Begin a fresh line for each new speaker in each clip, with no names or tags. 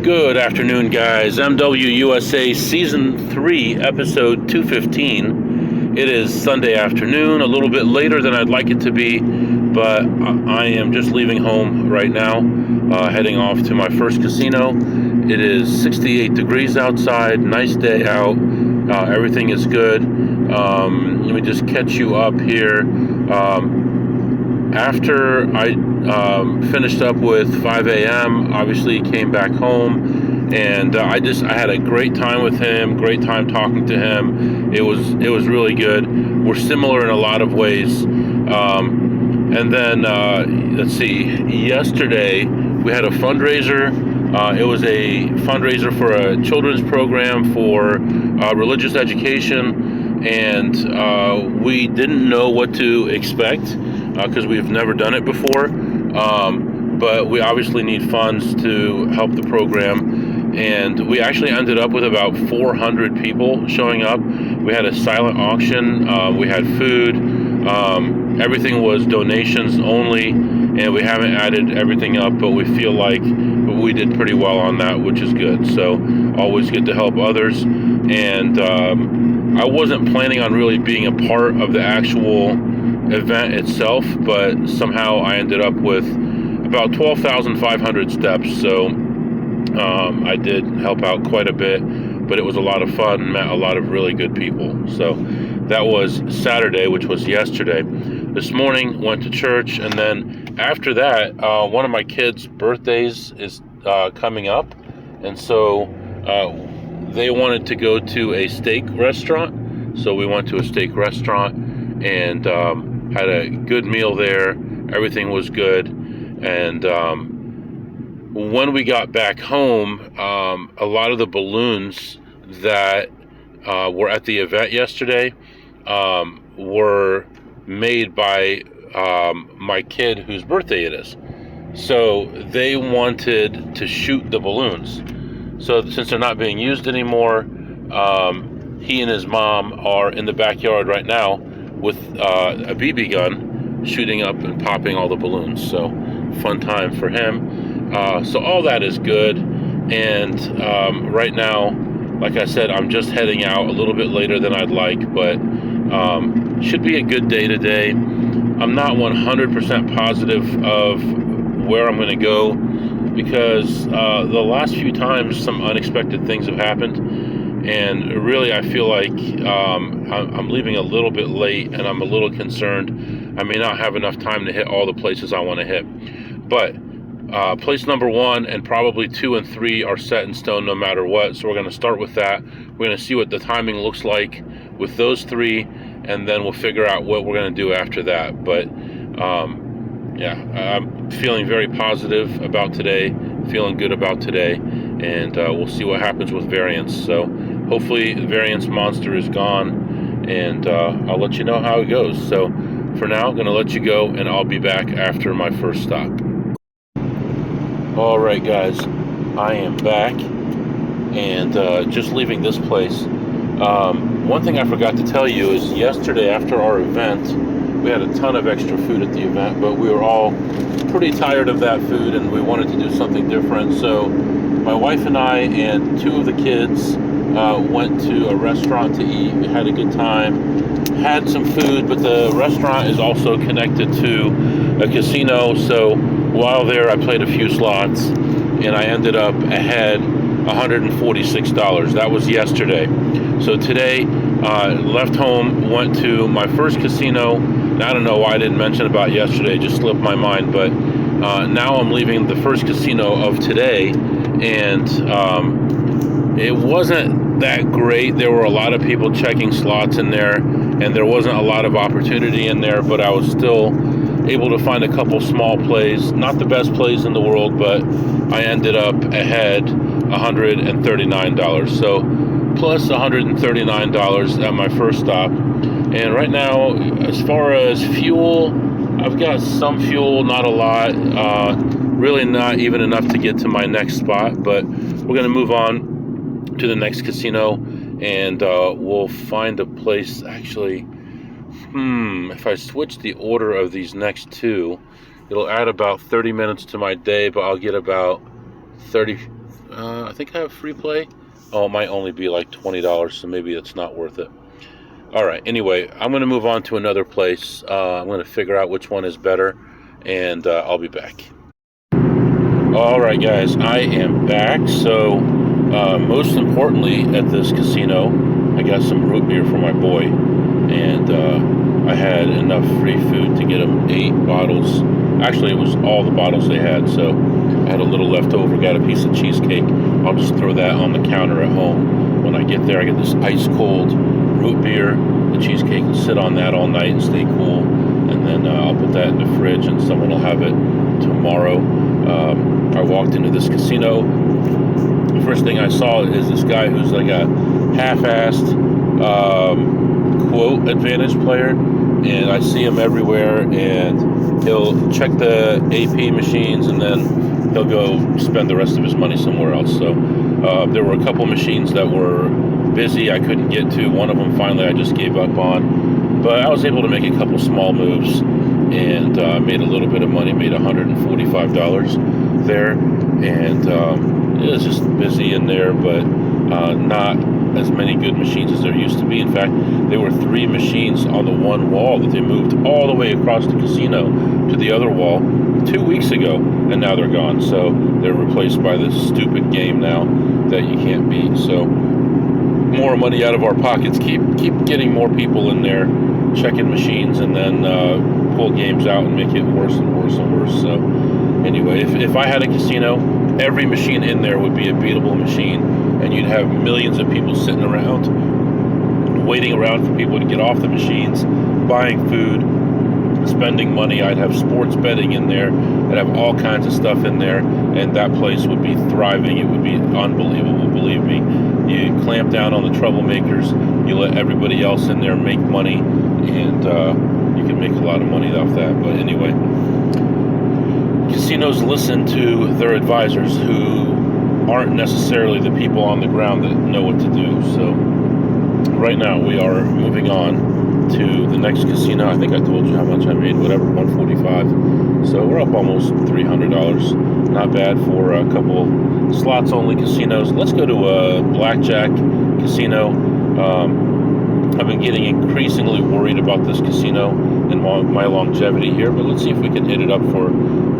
Good afternoon, guys. MWUSA Season 3, Episode 215. It is Sunday afternoon, a little bit later than I'd like it to be, but I am just leaving home right now, heading off to my first casino. It is 68 degrees outside, nice day out, everything is good. Let me just catch you up here. After I finished up with 5 a.m., obviously came back home, and I had a great time with him, great time talking to him. It was really good. We're similar in a lot of ways. And then, let's see, yesterday we had a fundraiser. It was a fundraiser for a children's program for religious education, and we didn't know what to expect, because we've never done it before, but we obviously need funds to help the program, and we actually ended up with about 400 people showing up. We had a silent auction, we had food, everything was donations only, and we haven't added everything up, but we feel like we did pretty well on that, which is good. So always good to help others, and I wasn't planning on really being a part of the actual event itself, but somehow I ended up with about 12,500 steps, so I did help out quite a bit, but it was a lot of fun, met a lot of really good people. So that was Saturday, which was yesterday. This morning went to church, and then after that, one of my kids' birthdays is coming up, and so they wanted to go to a steak restaurant, so we went to a steak restaurant and had a good meal there. Everything was good. And when we got back home, a lot of the balloons that were at the event yesterday were made by my kid whose birthday it is. So they wanted to shoot the balloons. So since they're not being used anymore, he and his mom are in the backyard right now with a BB gun, shooting up and popping all the balloons. So fun time for him. So all that is good. And right now, like I said, I'm just heading out a little bit later than I'd like, but should be a good day today. I'm not 100% positive of where I'm going to go, because the last few times some unexpected things have happened. And really, I feel like I'm leaving a little bit late, and I'm a little concerned. I may not have enough time to hit all the places I want to hit. But place number 1 and probably 2 and 3 are set in stone no matter what. So we're going to start with that. We're going to see what the timing looks like with those 3, and then we'll figure out what we're going to do after that. But yeah, I'm feeling very positive about today, feeling good about today, and we'll see what happens with variance. So hopefully the variance monster is gone, and I'll let you know how it goes. So for now, I'm going to let you go, and I'll be back after my first stop. All right, guys, I am back, and just leaving this place. One thing I forgot to tell you is yesterday after our event, we had a ton of extra food at the event, but we were all pretty tired of that food, and we wanted to do something different. So my wife and I and 2 of the kids went to a restaurant to eat. We had a good time, had some food, but the restaurant is also connected to a casino. So while there, I played a few slots, and I ended up ahead $146. That was yesterday. So today, left home, went to my first casino. And I don't know why I didn't mention about yesterday, it just slipped my mind, but now I'm leaving the first casino of today, and it wasn't that great. There were a lot of people checking slots in there, and there wasn't a lot of opportunity in there, but I was still able to find a couple small plays. Not the best plays in the world, but I ended up ahead $139. So plus $139 at my first stop. And right now, as far as fuel, I've got some fuel, not a lot, really not even enough to get to my next spot, but we're going to move on to the next casino, and we'll find a place. Actually, if I switch the order of these next 2, it'll add about 30 minutes to my day, but I'll get about 30 I think I have free play. Oh, it might only be like $20, so maybe it's not worth it. All right, anyway, I'm going to move on to another place. I'm going to figure out which one is better, and I'll be back. All right, guys, I am back. So, most importantly, at this casino, I got some root beer for my boy, and I had enough free food to get him 8 bottles. Actually, it was all the bottles they had, so I had a little left over, got a piece of cheesecake. I'll just throw that on the counter at home. When I get there, I get this ice cold root beer. The cheesecake will sit on that all night and stay cool, and then I'll put that in the fridge, and someone will have it tomorrow. I walked into this casino. The first thing I saw is this guy who's like a half-assed quote advantage player, and I see him everywhere, and he'll check the AP machines and then he'll go spend the rest of his money somewhere else. So there were a couple machines that were busy I couldn't get to. One of them finally I just gave up on, but I was able to make a couple small moves and made a little bit of money, made $145 there, and it was just busy in there, but not as many good machines as there used to be. In fact, there were 3 machines on the one wall that they moved all the way across the casino to the other wall 2 weeks ago, and now they're gone. So they're replaced by this stupid game now that you can't beat. So more money out of our pockets. Keep getting more people in there checking machines, and then pull games out and make it worse and worse and worse. So anyway, if I had a casino, every machine in there would be a beatable machine, and you'd have millions of people sitting around, waiting around for people to get off the machines, buying food, spending money. I'd have sports betting in there. I'd have all kinds of stuff in there, and that place would be thriving. It would be unbelievable, believe me. You clamp down on the troublemakers, you let everybody else in there make money, and you can make a lot of money off that. But anyway, casinos listen to their advisors, who aren't necessarily the people on the ground that know what to do. So right now we are moving on to the next casino. I think I told you how much I made, whatever, $145. So we're up almost $300. Not bad for a couple slots only casinos. Let's go to a blackjack casino. I've been getting increasingly worried about this casino and my longevity here, but let's see if we can hit it up for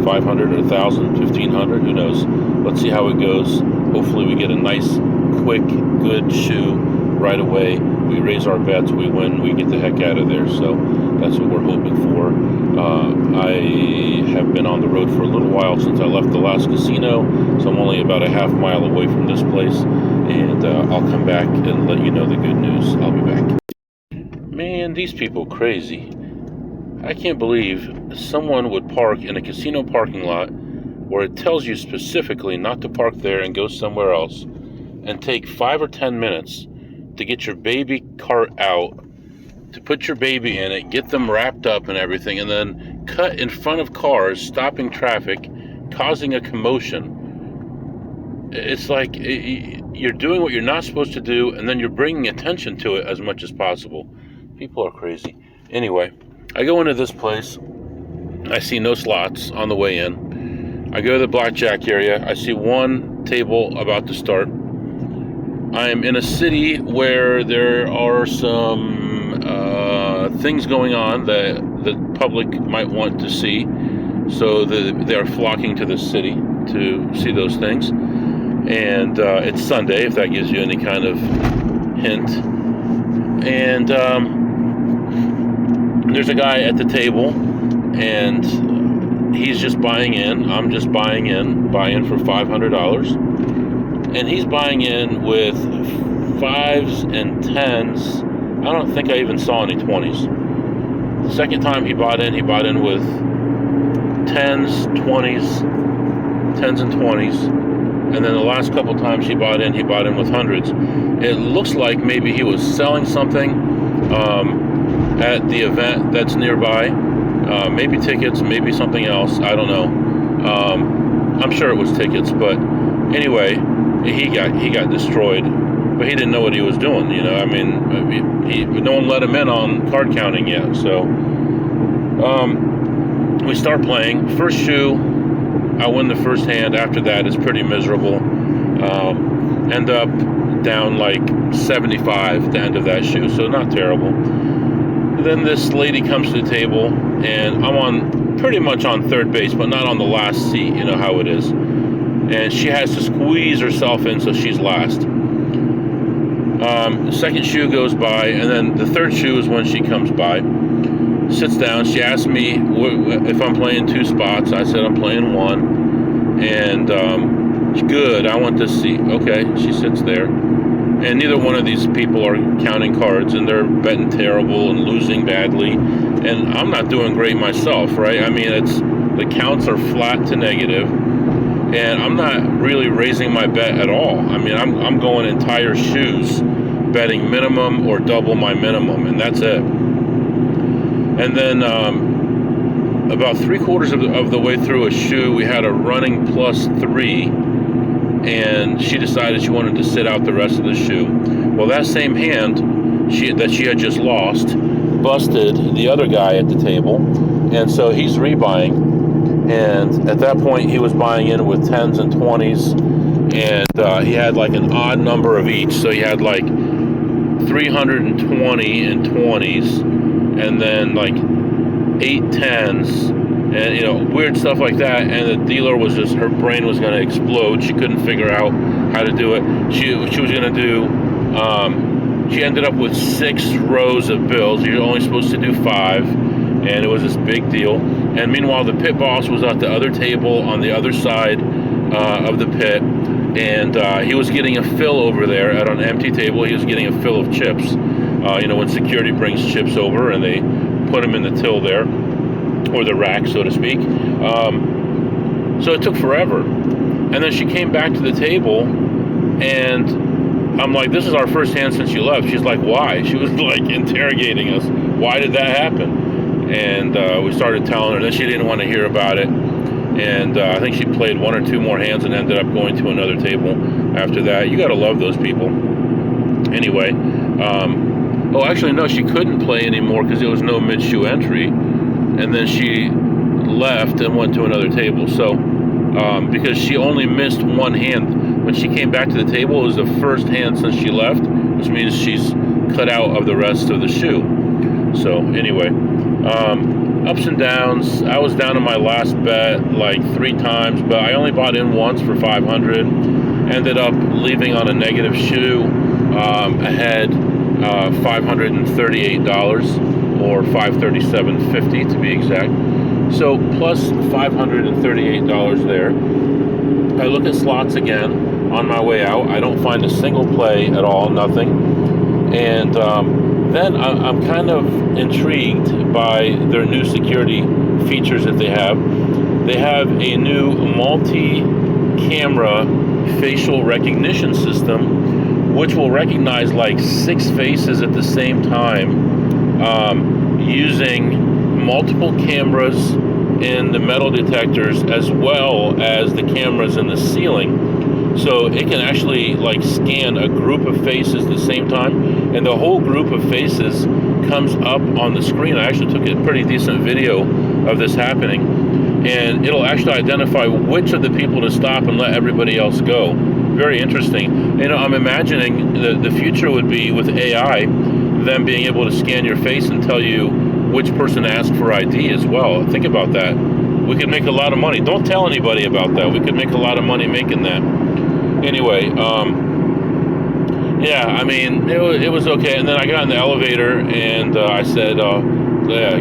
500 or 1,000, 1,500, who knows. Let's see how it goes. Hopefully we get a nice, quick, good shoe right away. We raise our bets, we win, we get the heck out of there. So that's what we're hoping for. I have been on the road for a little while since I left the last casino, so I'm only about a half mile away from this place, and I'll come back and let you know the good news. I'll be back. Man, these people crazy. I can't believe someone would park in a casino parking lot where it tells you specifically not to park there and go somewhere else, and take 5 or 10 minutes to get your baby cart out, to put your baby in it, get them wrapped up and everything, and then cut in front of cars, stopping traffic, causing a commotion. It's like you're doing what you're not supposed to do, and then you're bringing attention to it as much as possible. People are crazy. Anyway, I go into this place. I see no slots on the way in. I go to the blackjack area. I see one table about to start. I am in a city where there are some things going on that the public might want to see, so they are flocking to the city to see those things. And it's Sunday, if that gives you any kind of hint. And there's a guy at the table, and he's just buying in. I'm just buying for $500. And he's buying in with 5s and 10s. I don't think I even saw any 20s. The second time he bought in with 10s, 20s, 10s and 20s. And then the last couple times he bought in with hundreds. It looks like maybe he was selling something at the event that's nearby. Maybe tickets, maybe something else. I don't know. I'm sure it was tickets, but anyway, he got destroyed, but he didn't know what he was doing. You know, I mean, no one let him in on card counting yet. So we start playing. First shoe, I win the first hand. After that, it's pretty miserable. End up down like 75 at the end of that shoe, so not terrible. Then this lady comes to the table, and I'm on pretty much on third base, but not on the last seat. You know how it is. And she has to squeeze herself in, so she's last. Second shoe goes by, and then the third shoe is when she comes by. Sits down. She asks me if I'm playing 2 spots. I said I'm playing 1. And good, I want this seat. Okay, she sits there. And neither one of these people are counting cards, and they're betting terrible and losing badly. And I'm not doing great myself, right? I mean, the counts are flat to negative, and I'm not really raising my bet at all. I mean, I'm going entire shoes, betting minimum or double my minimum, and that's it. And then about 3/4 of the way through a shoe, we had a running +3, and she decided she wanted to sit out the rest of the shoe. Well, that same hand that she had just lost busted the other guy at the table, and so he's rebuying. And at that point, he was buying in with 10s and 20s, and he had like an odd number of each. So he had like 320 and 20s, and then like 8 10s, and weird stuff like that. And the dealer was just, her brain was going to explode. She couldn't figure out how to do it. She was going to do. She ended up with 6 rows of bills. You're only supposed to do 5, and it was this big deal. And meanwhile, the pit boss was at the other table on the other side of the pit, and he was getting a fill over there at an empty table. He was getting a fill of chips. When security brings chips over and they put them in the till there, or the rack, so to speak. So it took forever. And then she came back to the table, and I'm like, this is our first hand since you left. She's like, why? She was like interrogating us. Why did that happen? And we started telling her. Then she didn't want to hear about it. And I think she played 1 or 2 more hands and ended up going to another table after that. You got to love those people. Anyway, actually, no, she couldn't play anymore because there was no mid-shoe entry. And then she left and went to another table. So, because she only missed 1 hand. When she came back to the table, it was the first hand since she left, which means she's cut out of the rest of the shoe. So, anyway, ups and downs. I was down in my last bet like 3 times, but I only bought in once for 500. Ended up leaving on a negative shoe, ahead $538, or $537.50 to be exact. So plus $538 there. I look at slots again on my way out. I don't find a single play at all, nothing. And then I'm kind of intrigued by their new security features that they have. They have a new multi-camera facial recognition system, which will recognize like 6 faces at the same time, using multiple cameras in the metal detectors as well as the cameras in the ceiling. So it can actually like scan a group of faces at the same time, and the whole group of faces comes up on the screen. I actually took a pretty decent video of this happening, and it'll actually identify which of the people to stop and let everybody else go. Very interesting. I'm imagining the future would be with AI, them being able to scan your face and tell you which person asked for ID as well. Think about that. We could make a lot of money. Don't tell anybody about that. We could make a lot of money making that. Anyway, it was okay. And then I got in the elevator, and I said,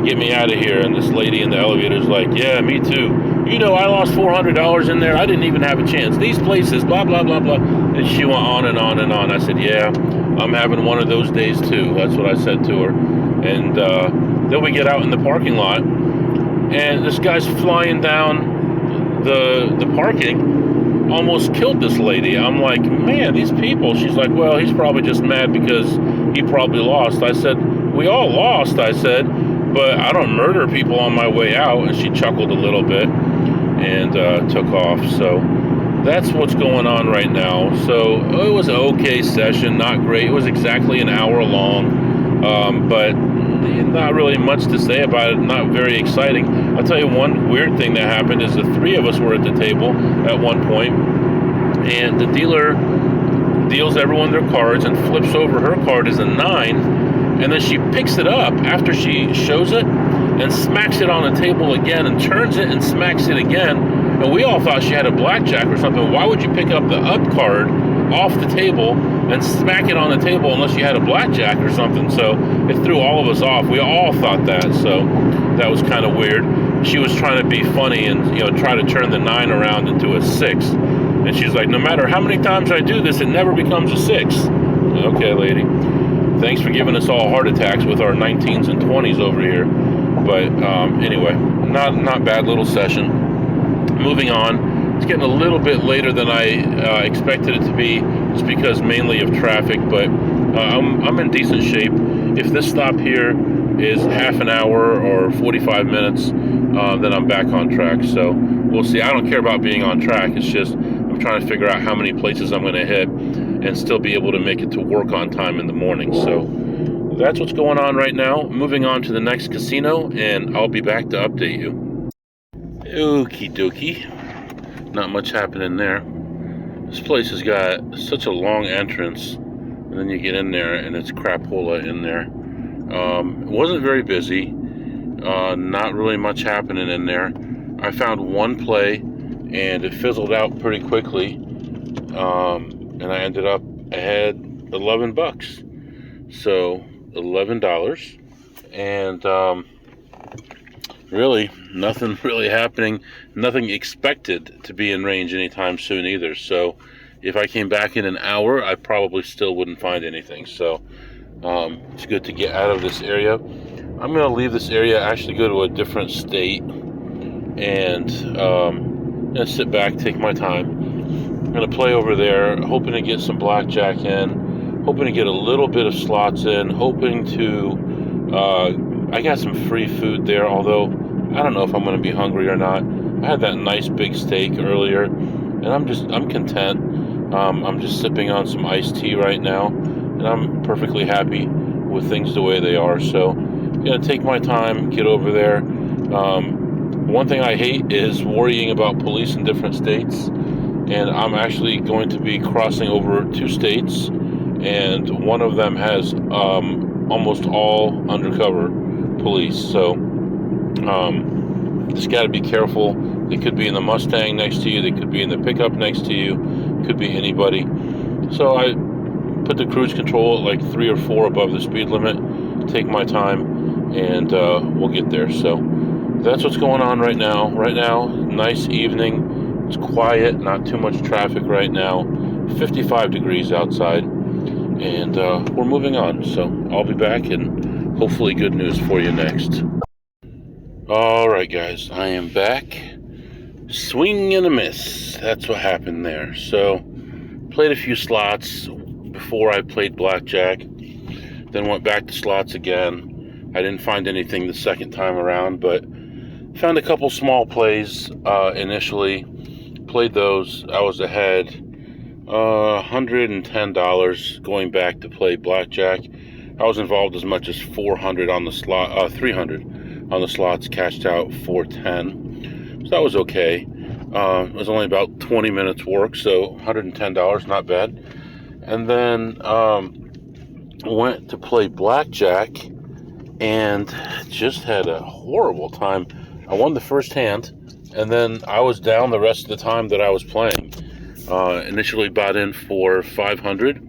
get me out of here. And this lady in the elevator is like, yeah, me too. I lost $400 in there. I didn't even have a chance. These places, blah, blah, blah, blah. And she went on and on and on. I said, yeah, I'm having one of those days too. That's what I said to her. And then we get out in the parking lot, and this guy's flying down the parking, almost killed this lady. I'm like, man, these people. She's like, well, he's probably just mad because he probably lost. I said, we all lost, I said, but I don't murder people on my way out. And she chuckled a little bit and took off. So that's what's going on right now. So it was an okay session, not great. It was exactly an hour long, but not really much to say about it. Not very exciting. I'll tell you one weird thing that happened is the 3 of us were at the table at one point, and the dealer deals everyone their cards and flips over her card as a 9, and then she picks it up after she shows it and smacks it on the table again and turns it and smacks it again. And we all thought she had a blackjack or something. Why would you pick up the up card off the table and smack it on the table unless you had a blackjack or something? So it threw all of us off. We all thought that, so that was kind of weird. She was trying to be funny and try to turn the 9 around into a 6. And she's like, no matter how many times I do this, it never becomes a 6. Okay, lady. Thanks for giving us all heart attacks with our 19s and 20s over here. But anyway, not bad little session. Moving on. It's getting a little bit later than I expected it to be, just because mainly of traffic. But I'm in decent shape. If this stop here is half an hour or 45 minutes, then I'm back on track. So we'll see. I don't care about being on track. It's just I'm trying to figure out how many places I'm going to hit and still be able to make it to work on time in the morning. So that's what's going on right now. Moving on to the next casino, and I'll be back to update you. Okie dokie. Not much happening there. This place has got such a long entrance, and then you get in there and it's crapola in there. It wasn't very busy. Not really much happening in there. I found one play and it fizzled out pretty quickly, and I ended up ahead $11. So $11, and really nothing really happening, nothing expected to be in range anytime soon either. So if I came back in an hour, I probably still wouldn't find anything. So it's good to get out of this area. I'm going to leave this area, actually go to a different state, and sit back, take my time. I'm going to play over there, hoping to get some blackjack in, hoping to get a little bit of slots in, hoping to, I got some free food there, although I don't know if I'm going to be hungry or not. I had that nice big steak earlier, and I'm content. I'm just sipping on some iced tea right now, and I'm perfectly happy with things the way they are. So I'm going to take my time, get over there. One thing I hate is worrying about police in different states, and I'm actually going to be crossing over 2 states, and one of them has almost all undercover police. So just got to be careful. They could be in the Mustang next to you, they could be in the pickup next to you, could be anybody. So I put the cruise control at like 3 or 4 above the speed limit, take my time, and we'll get there. So that's what's going on right now. Right now, nice evening. It's quiet, not too much traffic right now. 55 degrees outside, and we're moving on. So I'll be back, and hopefully good news for you next. All right, guys, I am back. Swing and a miss. That's what happened there. So played a few slots before I played blackjack, then went back to slots again. I didn't find anything the second time around, but found a couple small plays initially. Played those. I was ahead $110 going back to play blackjack. I was involved as much as 400 on the slot, 300 on the slots, cashed out 410. So that was okay. It was only about 20 minutes work, so $110, not bad. And then went to play blackjack and just had a horrible time. I won the first hand, and then I was down the rest of the time that I was playing. Initially bought in for 500,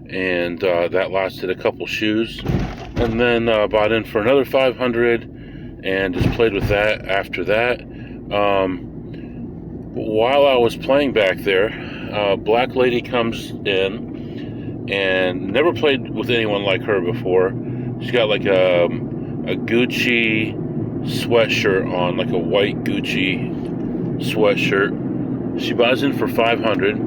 and that lasted a couple shoes. And then bought in for another 500, and just played with that after that. While I was playing back there, black lady comes in, and never played with anyone like her before. She's got like a Gucci sweatshirt on, like a white Gucci sweatshirt. She buys in for 500,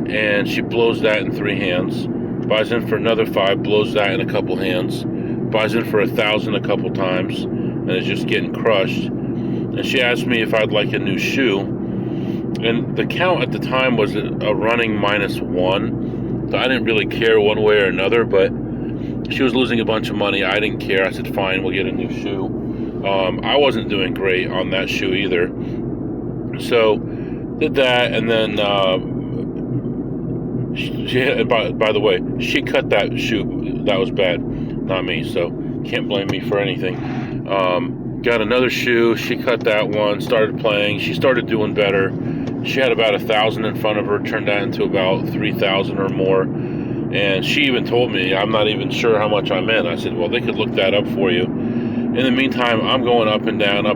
and she blows that in 3 hands. Buys in for another 5, blows that in a couple hands. Buys in for 1,000 a couple times, and is just getting crushed. And she asked me if I'd like a new shoe, and the count at the time was a running -1. So I didn't really care one way or another, but she was losing a bunch of money. I didn't care. I said, fine, we'll get a new shoe. I wasn't doing great on that shoe either. So did that, and then by the way, she cut that shoe. That was bad, not me. So can't blame me for anything. Got another shoe. She cut that one. Started playing. She started doing better. She had about 1,000 in front of her. Turned that into about 3,000 or more. And she even told me, I'm not even sure how much I'm in. I said, well, they could look that up for you. In the meantime, I'm going up and down,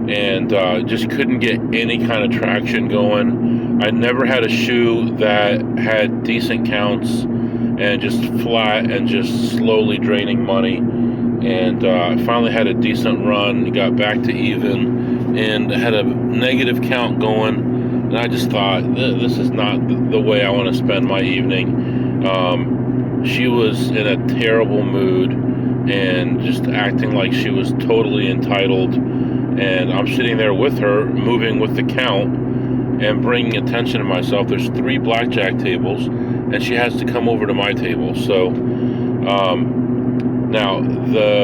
and just couldn't get any kind of traction going. I never had a shoe that had decent counts and just flat and just slowly draining money. And I finally had a decent run, got back to even, and had a negative count going. And I just thought, this is not the way I want to spend my evening. She was in a terrible mood and just acting like she was totally entitled. And I'm sitting there with her, moving with the count and bringing attention to myself. There's 3 blackjack tables, and she has to come over to my table. So now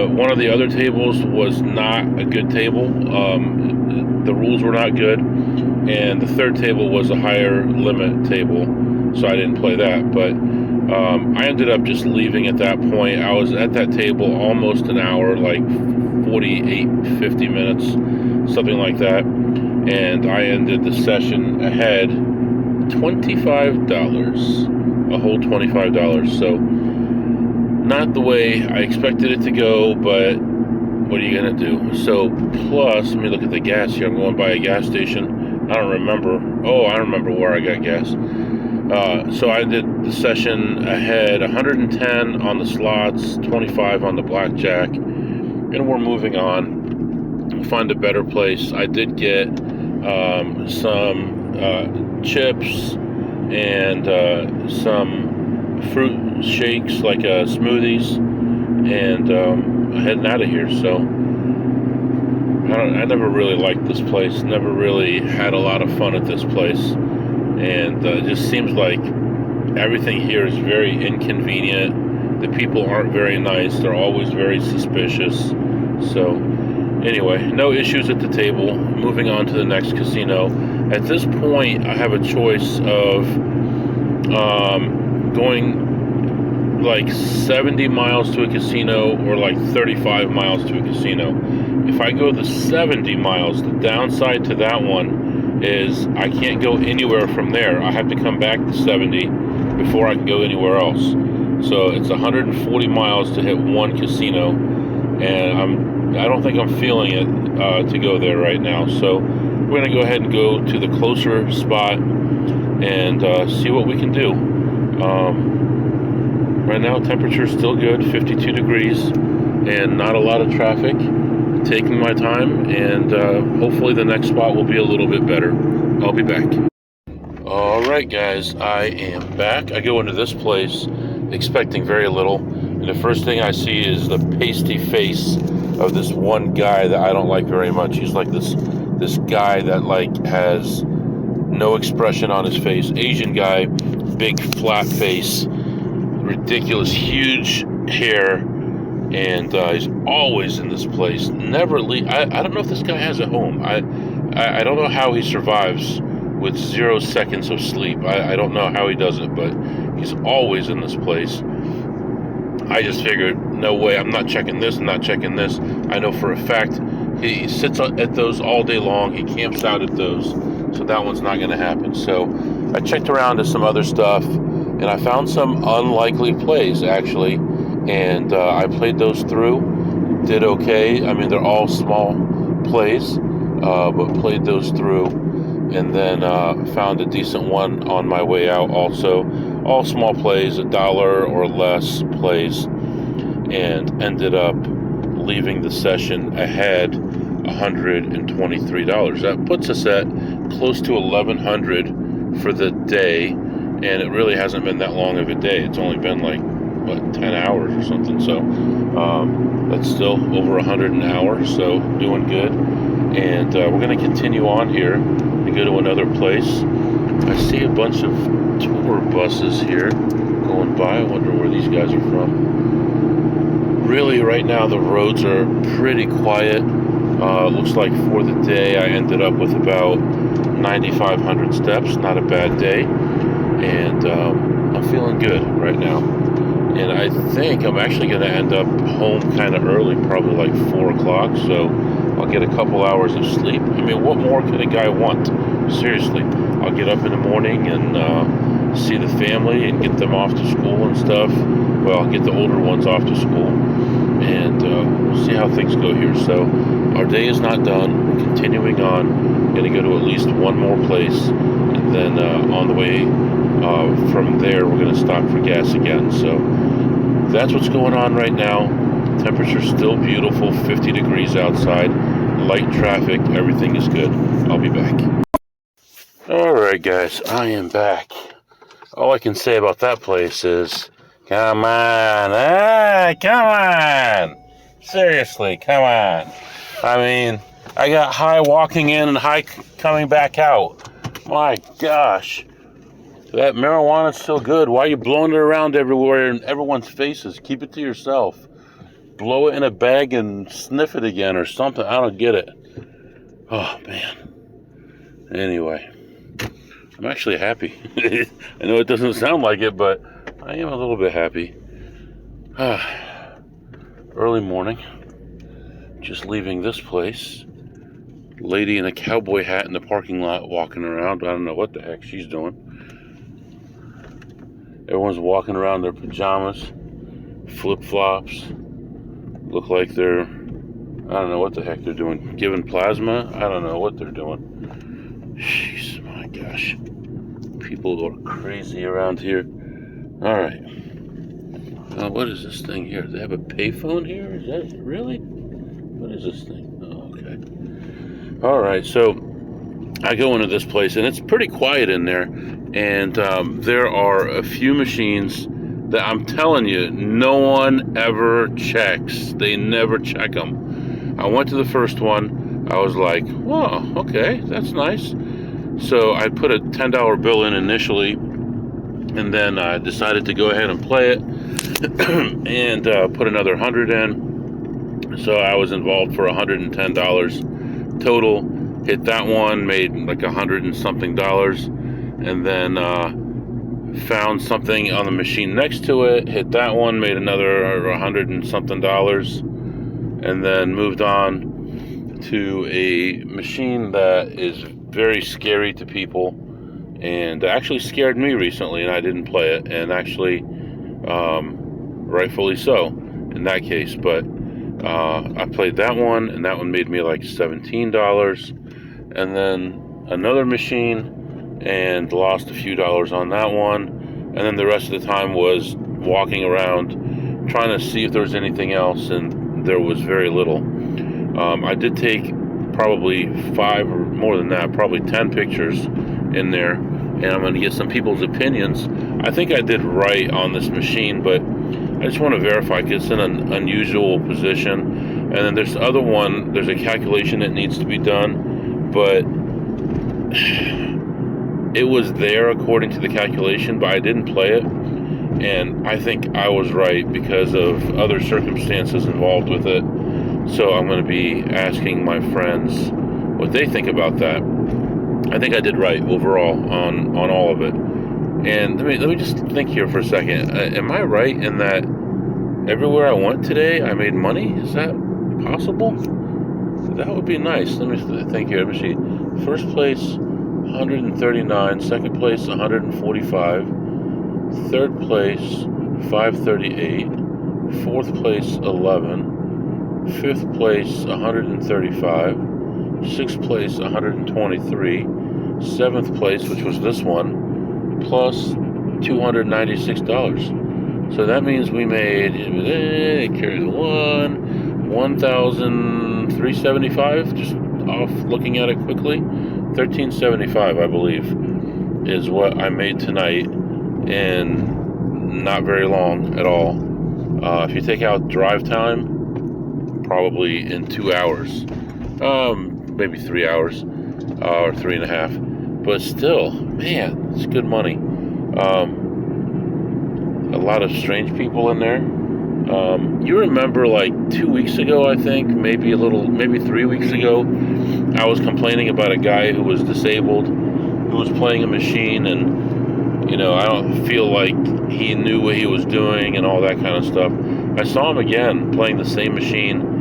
one of the other tables was not a good table. The rules were not good, and the third table was a higher limit table, so I didn't play that. But I ended up just leaving at that point. I was at that table almost an hour, like 48, 50 minutes, something like that. And I ended the session ahead $25, a whole $25. So not the way I expected it to go, but what are you going to do? So plus, let me look at the gas here. I'm going by a gas station. I don't remember. Oh, I remember where I got gas. So I did the session ahead, 110 on the slots, 25 on the blackjack, and we're moving on. Find a better place. I did get some chips and some fruit shakes, like smoothies, and heading out of here. So I never really liked this place. Never really had a lot of fun at this place. And it just seems like everything here is very inconvenient. The people aren't very nice. They're always very suspicious. So anyway, no issues at the table. Moving on to the next casino. At this point, I have a choice of going like 70 miles to a casino or like 35 miles to a casino. If I go the 70 miles, the downside to that one is I can't go anywhere from there. I have to come back to 70 before I can go anywhere else. So it's 140 miles to hit one casino, and I don't think I'm feeling it to go there right now. So we're gonna go ahead and go to the closer spot and see what we can do. Right now, temperature's still good, 52 degrees, and not a lot of traffic. Taking my time, and hopefully the next spot will be a little bit better. I'll be back. Alright guys, I am back. I go into this place expecting very little, and the first thing I see is the pasty face of this one guy that I don't like very much. He's like this guy that like has no expression on his face. Asian guy, big flat face, ridiculous huge hair, and he's always in this place. Never leave. I don't know if this guy has a home. I don't know how he survives with 0 seconds of sleep. I don't know how he does it, but he's always in this place. I just figured, no way, I'm not checking this, I'm not checking this. I know for a fact he sits at those all day long. He camps out at those, so that one's not going to happen. So I checked around to some other stuff, and I found some unlikely plays, actually, and I played those through. Did okay. I mean, they're all small plays, but played those through, and then found a decent one on my way out also. All small plays, $1 or less plays, and ended up leaving the session ahead $123. That puts us at close to $1,100 for the day, and it really hasn't been that long of a day. It's only been like, what, 10 hours or something. So that's still over 100 an hour, so doing good. And we're going to continue on here and go to another place. I see a bunch of tour buses here going by. I wonder where these guys are from. Really, right now the roads are pretty quiet. Looks like for the day I ended up with about 9,500 steps. Not a bad day. and I'm feeling good right now. And I think I'm actually going to end up home kind of early, probably like 4 o'clock, so I'll get a couple hours of sleep. I mean, what more can a guy want? Seriously. I'll get up in the morning and see the family and get them off to school and stuff. Well, I'll get the older ones off to school, and we'll see how things go here. So our day is not done. We're continuing on. Going to go to at least one more place, and then on the way from there, we're going to stop for gas again. So that's what's going on right now. Temperature's still beautiful, 50 degrees outside, light traffic, everything is good. I'll be back. Alright guys, I am back. All I can say about that place is, come on, come on! Seriously, come on. I mean, I got high walking in and high coming back out. My gosh. That marijuana's still good. Why are you blowing it around everywhere in everyone's faces? Keep it to yourself. Blow it in a bag and sniff it again or something. I don't get it. Oh, man. Anyway, I'm actually happy. I know it doesn't sound like it, but I am a little bit happy. Early morning. Just leaving this place. Lady in a cowboy hat in the parking lot walking around. I don't know what the heck she's doing. Everyone's walking around in their pajamas, flip-flops. Look like they're, I don't know what the heck they're doing. Giving plasma? I don't know what they're doing. Jeez, my gosh. People are crazy around here. Alright. What is this thing here? Do they have a payphone here? Is that really? What is this thing? Oh, okay. Alright, so I go into this place, and it's pretty quiet in there. And there are a few machines that I'm telling you, no one ever checks. They never check them. I went to the first one. I was like, whoa, okay, that's nice. So I put a $10 bill in initially, and then I decided to go ahead and play it and put another 100 in. So I was involved for $110 total. Hit that one, made like $100 and something, and then found something on the machine next to it, hit that one, made another $100 and something, and then moved on to a machine that is very scary to people, and actually scared me recently, and I didn't play it, and actually rightfully so in that case. But I played that one, and that one made me like $17, and then another machine, and lost a few dollars on that one, and then the rest of the time was walking around trying to see if there was anything else, and there was very little. I did take probably 5 or more than that, probably 10 pictures in there, and I'm going to get some people's opinions. I think I did right on this machine, but I just want to verify because it's in an unusual position. And then there's the other one, there's a calculation that needs to be done, but it was there according to the calculation, but I didn't play it, and I think I was right because of other circumstances involved with it. So I'm going to be asking my friends what they think about that. I think I did right overall on all of it. And let me just think here for a second. Am I right in that everywhere I went today I made money? Is that possible? That would be nice. Let me think here. Let me see. First place, 139. Second place, 145. Third place, 538. Fourth place, 11. Fifth place, 135. Sixth place, 123. Seventh place, which was this one, plus $296. So that means we made, carry the 1,375, just off looking at it quickly. 1,375, I believe, is what I made tonight, and not very long at all. If you take out drive time, probably in 2 hours, maybe 3 hours, or 3.5. But still, man, it's good money. A lot of strange people in there. You remember like 2 weeks ago, I think, maybe 3 weeks ago, I was complaining about a guy who was disabled, who was playing a machine, and I don't feel like he knew what he was doing and all that kind of stuff. I saw him again playing the same machine,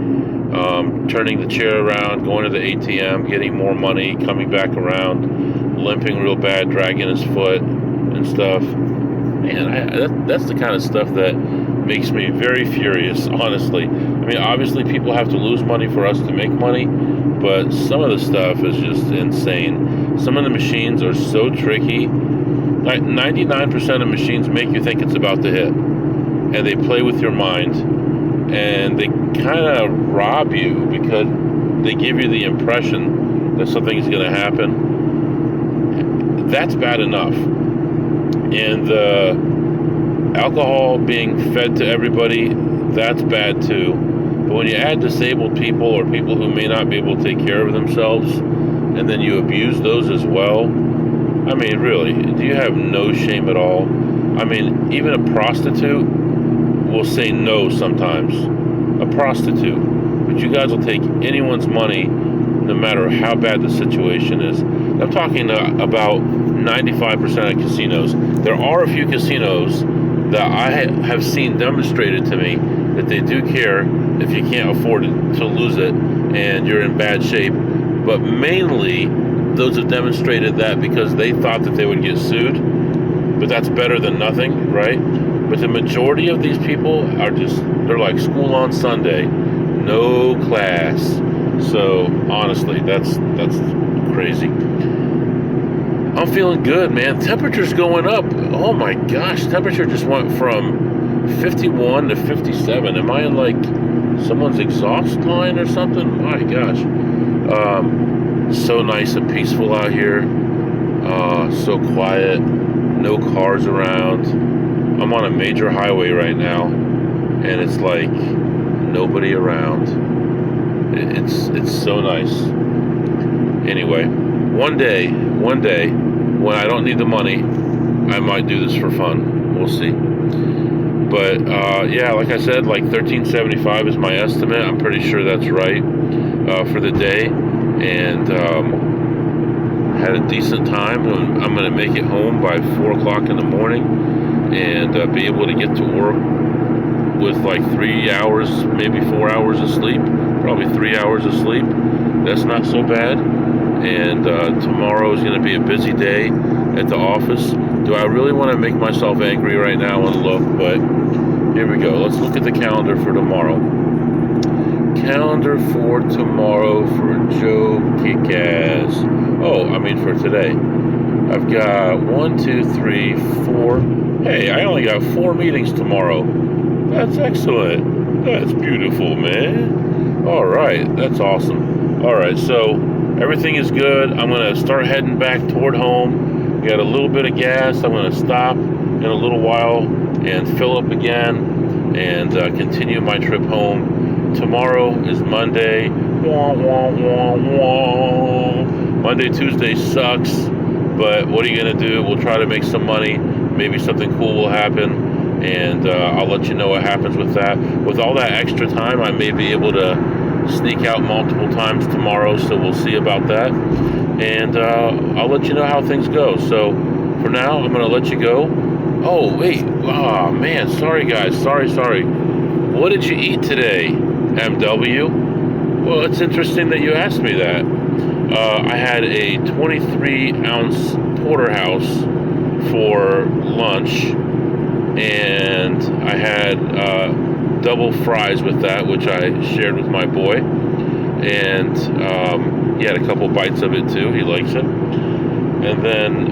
turning the chair around, going to the ATM, getting more money, coming back around, limping real bad, dragging his foot and stuff. Man, that's the kind of stuff that makes me very furious, honestly. I mean, obviously people have to lose money for us to make money, but some of the stuff is just insane. Some of the machines are so tricky. Like 99% of machines make you think it's about to hit, and they play with your mind, and they kind of rob you because they give you the impression that something's going to happen. That's bad enough. And the alcohol being fed to everybody, that's bad too. But when you add disabled people or people who may not be able to take care of themselves, and then you abuse those as well, I mean, really, do you have no shame at all? I mean, even a prostitute will say no sometimes. A prostitute. But you guys will take anyone's money no matter how bad the situation is. I'm talking about 95% of casinos. There are a few casinos that I have seen demonstrated to me that they do care if you can't afford to lose it and you're in bad shape. But mainly, those have demonstrated that because they thought that they would get sued. But that's better than nothing, right? But the majority of these people are they're like school on Sunday. No class. So, honestly, that's crazy. I'm feeling good, man. Temperature's going up. Oh my gosh, temperature just went from 51 to 57. Am I in like someone's exhaust line or something? My gosh. So nice and peaceful out here. So quiet. No cars around. I'm on a major highway right now, and it's like nobody around. It's so nice. Anyway, one day, when I don't need the money, I might do this for fun. We'll see. But yeah, like I said, like $13.75 is my estimate. I'm pretty sure that's right for the day, and had a decent time. I'm going to make it home by 4 o'clock in the morning and be able to get to work with like 3 hours, maybe 4 hours of sleep, probably 3 hours of sleep. That's not so bad. And tomorrow is going to be a busy day at the office. Do I really want to make myself angry right now and look? But here we go. Let's look at the calendar for tomorrow. Calendar for tomorrow for Joe Kickass. Oh, I mean for today. I've got 1, 2, 3, 4. Hey, I only got 4 meetings tomorrow. That's excellent. That's beautiful, man. All right, that's awesome. All right, so everything is good. I'm going to start heading back toward home. We got a little bit of gas. I'm going to stop in a little while and fill up again and continue my trip home. Tomorrow is Monday. Wah, wah, wah, wah. Monday, Tuesday sucks, but what are you going to do? We'll try to make some money. Maybe something cool will happen, and I'll let you know what happens with that. With all that extra time, I may be able to sneak out multiple times tomorrow, so we'll see about that. And I'll let you know how things go. So for now, I'm going to let you go. Oh, wait. Oh, man. Sorry, guys. Sorry. What did you eat today, MW? Well, it's interesting that you asked me that. I had a 23-ounce porterhouse for lunch, and I had double fries with that, which I shared with my boy, and he had a couple bites of it too. He likes it. And then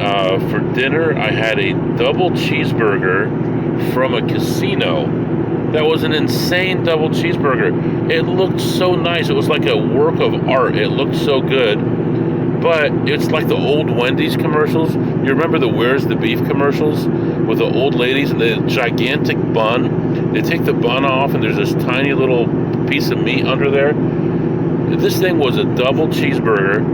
for dinner, I had a double cheeseburger from a casino. That was an insane double cheeseburger. It looked so nice. It was like a work of art. It looked so good. But it's like the old Wendy's commercials. You remember the Where's the Beef commercials with the old ladies and the gigantic bun? They take the bun off and there's this tiny little piece of meat under there. This thing was a double cheeseburger.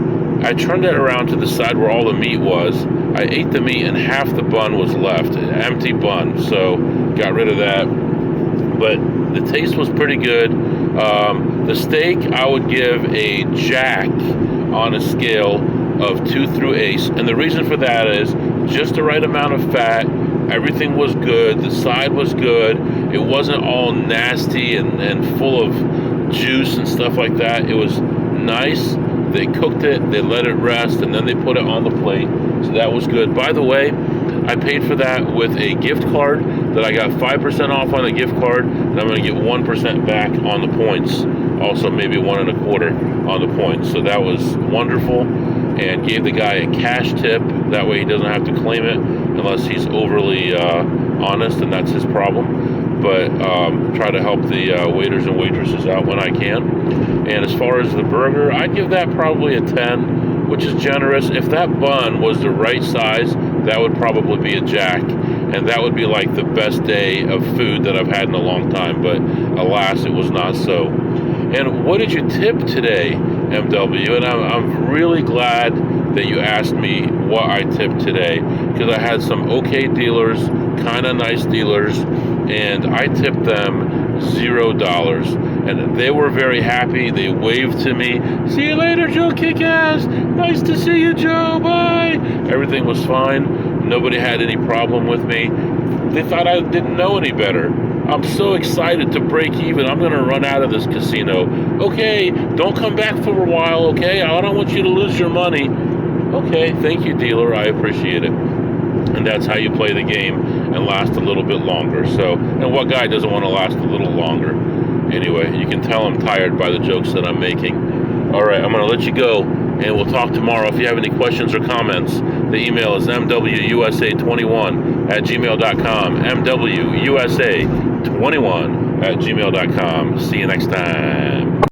I turned it around to the side where all the meat was. I ate the meat and half the bun was left, an empty bun. So got rid of that. But the taste was pretty good. The steak, I would give a jack on a scale of 2 through ace. And the reason for that is just the right amount of fat. Everything was good. The side was good. It wasn't all nasty and full of juice and stuff like that. It was nice. They cooked it, they let it rest, and then they put it on the plate. So that was good. By the way, I paid for that with a gift card that I got 5% off on the gift card, and I'm going to get 1% back on the points. Also, maybe 1.25 on the points. So that was wonderful, and gave the guy a cash tip. That way he doesn't have to claim it unless he's overly honest, and that's his problem. But try to help the waiters and waitresses out when I can. And as far as the burger, I'd give that probably a 10, which is generous. If that bun was the right size, that would probably be a Jack, and that would be like the best day of food that I've had in a long time. But alas, it was not so. And what did you tip today, MW? And I'm really glad that you asked me what I tipped today, because I had some okay dealers, kind of nice dealers, and I tipped them $0. And they were very happy. They waved to me. "See you later, Joe Kickass. Nice to see you, Joe. Bye." Everything was fine. Nobody had any problem with me. They thought I didn't know any better. I'm so excited to break even. I'm going to run out of this casino. "Okay, don't come back for a while, okay? I don't want you to lose your money." "Okay, thank you, dealer. I appreciate it." And that's how you play the game and last a little bit longer. So, and what guy doesn't want to last a little longer? Anyway, you can tell I'm tired by the jokes that I'm making. All right, I'm going to let you go, and we'll talk tomorrow. If you have any questions or comments, the email is mwusa21@gmail.com. mwusa21@gmail.com. See you next time.